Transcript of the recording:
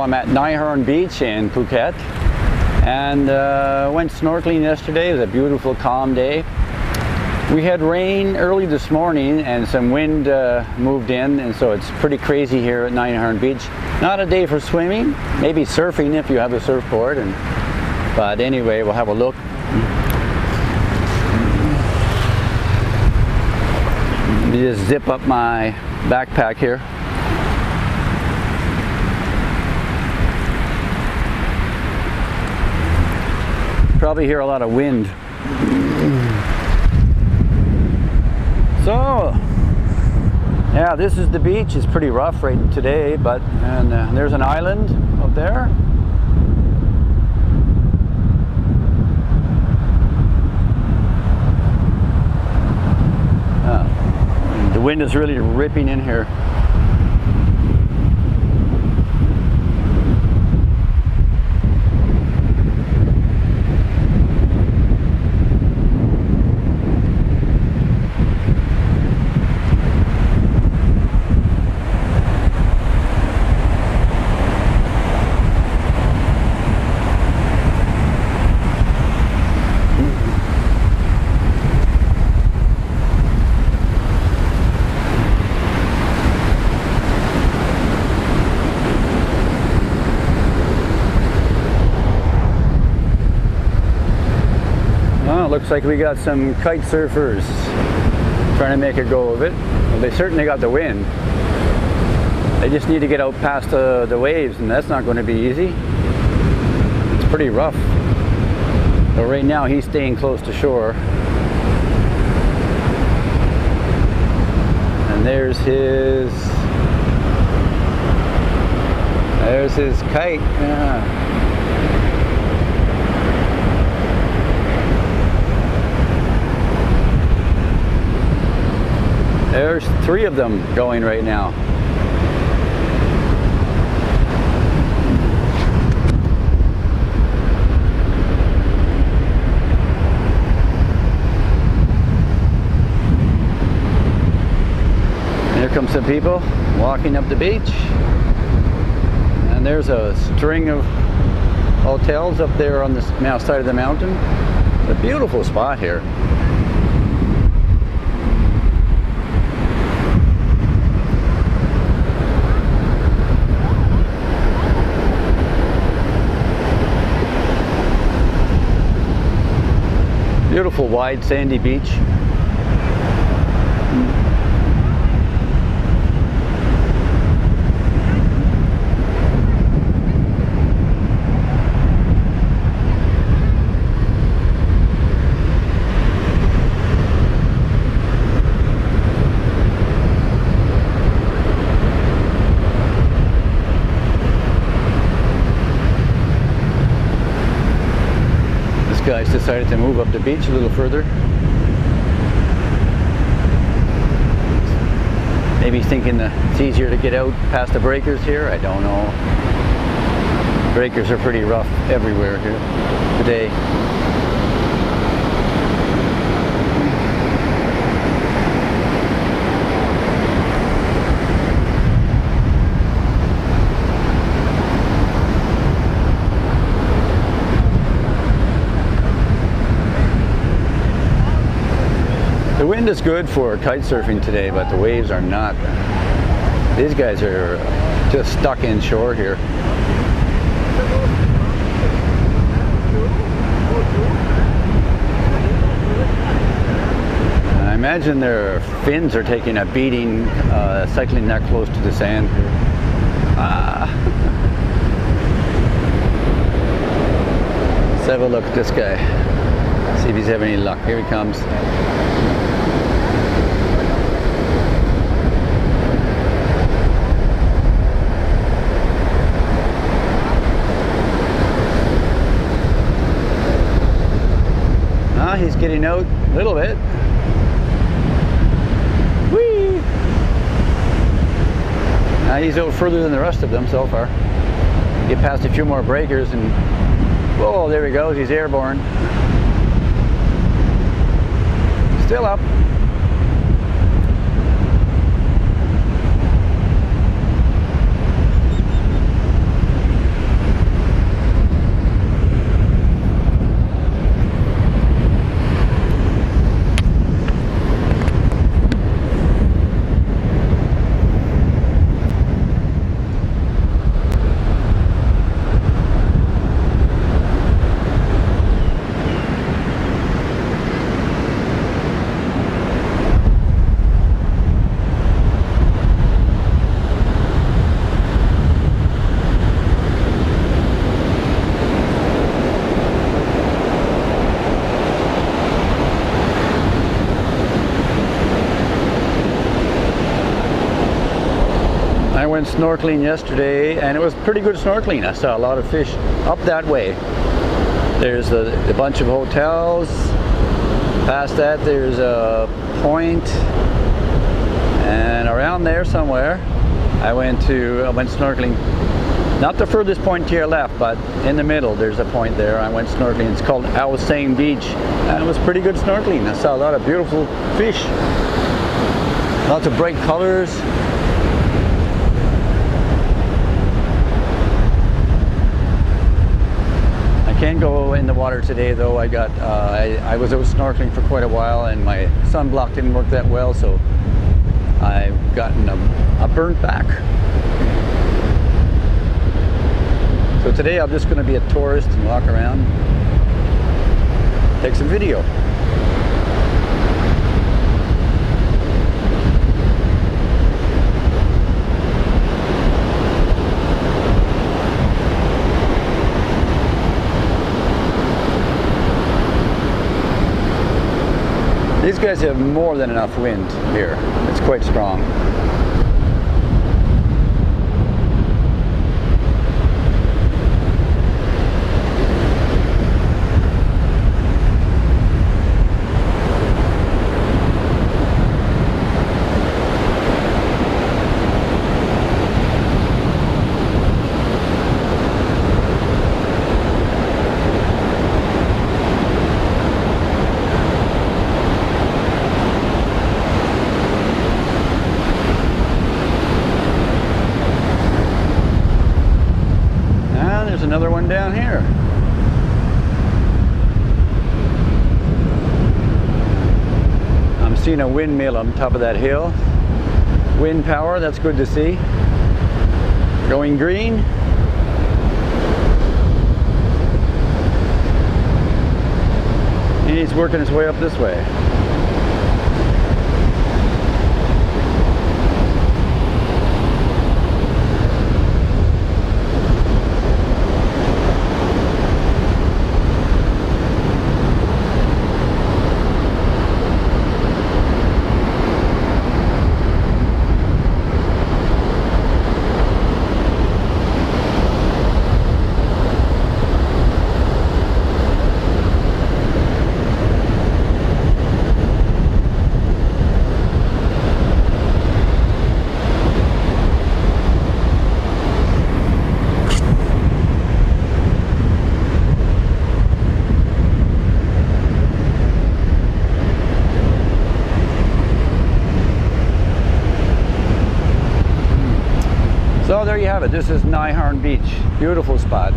I'm at Harn Beach in Phuket, and went snorkeling yesterday. It was a beautiful, calm day. We had rain early this morning and some wind moved in, and so it's pretty crazy here at Harn Beach. Not a day for swimming, maybe surfing if you have a surfboard, but anyway, we'll have a look. Let me just zip up my backpack here. Probably hear a lot of wind. So, yeah, this is the beach. It's pretty rough right today, and there's an island up there. The wind is really ripping in here. Looks like we got some kite surfers trying to make a go of it. Well, they certainly got the wind. They just need to get out past the waves, and that's not going to be easy. It's pretty rough. So right now he's staying close to shore. And there's his kite. Yeah. There's 3 of them going right now. Here come some people walking up the beach. And there's a string of hotels up there on the side of the mountain. It's a beautiful spot here. Beautiful wide sandy beach. Guys decided to move up the beach a little further. Maybe thinking it's easier to get out past the breakers here. I don't know. Breakers are pretty rough everywhere here today. The wind is good for kite surfing today, but the waves are not. These guys are just stuck inshore here. I imagine their fins are taking a beating cycling that close to the sand here. Let's have a look at this guy. See if he's having any luck. Here he comes. He's getting out a little bit. Whee! He's out further than the rest of them so far. Get past a few more breakers and whoa, there he goes. He's airborne. Still up. went snorkeling yesterday, and it was pretty good snorkeling. I saw a lot of fish up that way. There's a bunch of hotels. Past that there's a point, and around there somewhere I went snorkeling. Not the furthest point to your left, but in the middle there's a point there. I went snorkeling. It's called Same Beach, and it was pretty good snorkeling. I saw a lot of beautiful fish, lots of bright colors. I can't go in the water today though. I was out snorkeling for quite a while, and my sunblock didn't work that well, so I've gotten a burnt back. So today I'm just going to be a tourist and walk around, take some video. These guys have more than enough wind here. It's quite strong. Another one down here. I'm seeing a windmill on top of that hill. Wind power, that's good to see. Going green. And he's working his way up this way. So there you have it. This is Harn Beach. Beautiful spot.